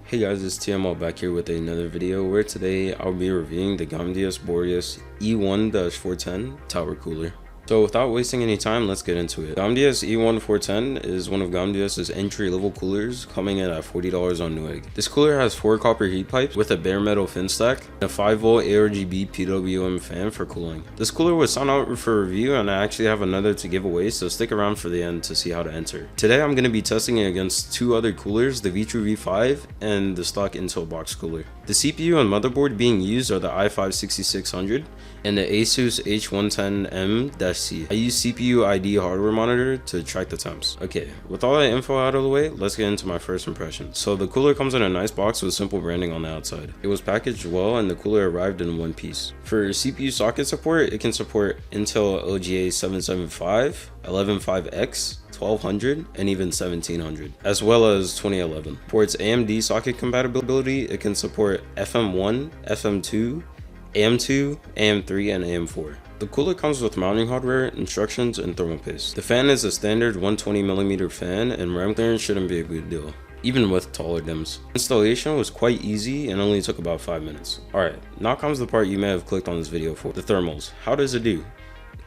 Hey guys, it's TMO back here with another video where today I'll be reviewing the Gamdias Boreas E1-410 tower cooler. So without wasting any time, let's get into it. Gamdias E1-410 is one of Gamdias' entry-level coolers, coming in at $40 on Newegg. This cooler has 4 copper heat pipes with a bare metal fin stack and a 5V ARGB PWM fan for cooling. This cooler was sent out for review and I actually have another to give away, so stick around for the end to see how to enter. Today I'm going to be testing it against 2 other coolers, the V5 and the stock Intel box cooler. The CPU and motherboard being used are the i5-6600 and the Asus H110M-C. I use CPU ID hardware monitor to track the temps. Okay, with all that info out of the way, let's get into my first impression. So the cooler comes in a nice box with simple branding on the outside. It was packaged well and the cooler arrived in one piece. For CPU socket support, it can support Intel LGA 775, 115X, 1200 and even 1700, as well as 2011. For its AMD socket compatibility, it can support FM1, FM2, AM2, AM3 and AM4. The cooler comes with mounting hardware, instructions, and thermal paste. The fan is a standard 120mm fan and RAM clearance shouldn't be a big deal, even with taller DIMMs. Installation was quite easy and only took about 5 minutes. Alright, now comes the part you may have clicked on this video for. The thermals. How does it do?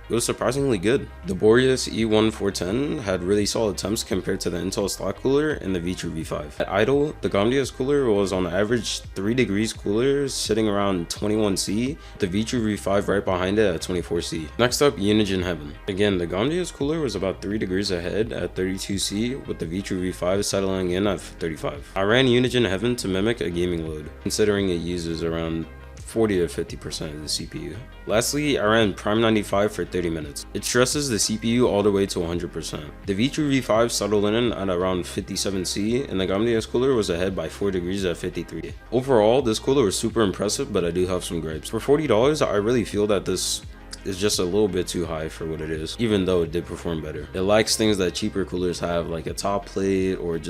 It was surprisingly good. The Boreas E1-410 had really solid temps compared to the Intel stock cooler and the V5. At idle, the Gamdias cooler was on average 3 degrees cooler, sitting around 21°C, the V5 right behind it at 24°C. Next up, Unigine Heaven. Again, the Gamdias cooler was about 3 degrees ahead at 32°C, with the V5 settling in at 35. I ran Unigine Heaven to mimic a gaming load, considering it uses around 40 to 50% of the CPU. Lastly, I ran Prime 95 for 30 minutes. It stresses the CPU all the way to 100%. The V5 settled in at around 57°C, and the Gamdias cooler was ahead by 4 degrees at 53. Overall, this cooler was super impressive, but I do have some gripes. For $40, I really feel that this is just a little bit too high for what it is, even though it did perform better. It lacks things that cheaper coolers have, like a top plate or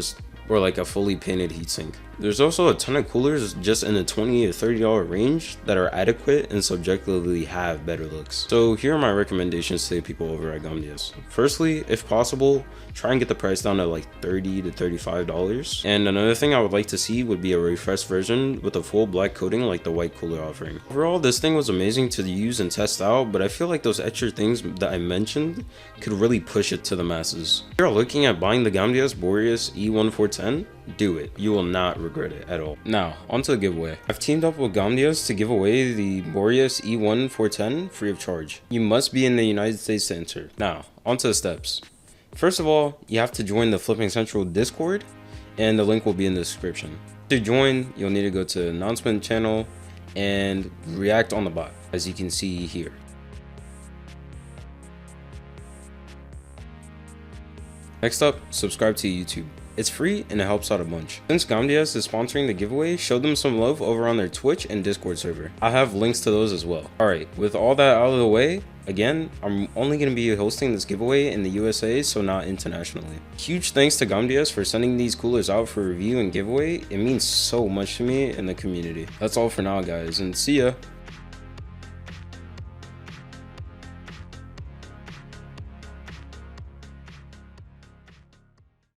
like a fully painted heatsink. There's also a ton of coolers just in the $20 to $30 range that are adequate and subjectively have better looks. So here are my recommendations to the people over at Gamdias. Firstly, if possible, try and get the price down to like $30 to $35. And another thing I would like to see would be a refreshed version with a full black coating like the white cooler offering. Overall, this thing was amazing to use and test out, but I feel like those extra things that I mentioned could really push it to the masses. If you're looking at buying the Gamdias Boreas E1-410, do it. You will not regret it at all. Now, onto the giveaway. I've teamed up with Gamdias to give away the Boreas E1-410 free of charge. You must be in the United States to enter. Now, onto the steps. First of all, you have to join the Flipping Central Discord, and the link will be in the description. To join, you'll need to go to announcement channel and react on the bot, as you can see here. Next up, subscribe to YouTube. It's free and it helps out a bunch. Since Gamdias is sponsoring the giveaway, show them some love over on their Twitch and Discord server. I have links to those as well. Alright, with all that out of the way, again, I'm only going to be hosting this giveaway in the USA, so not internationally. Huge thanks to Gamdias for sending these coolers out for review and giveaway. It means so much to me and the community. That's all for now, guys, and see ya!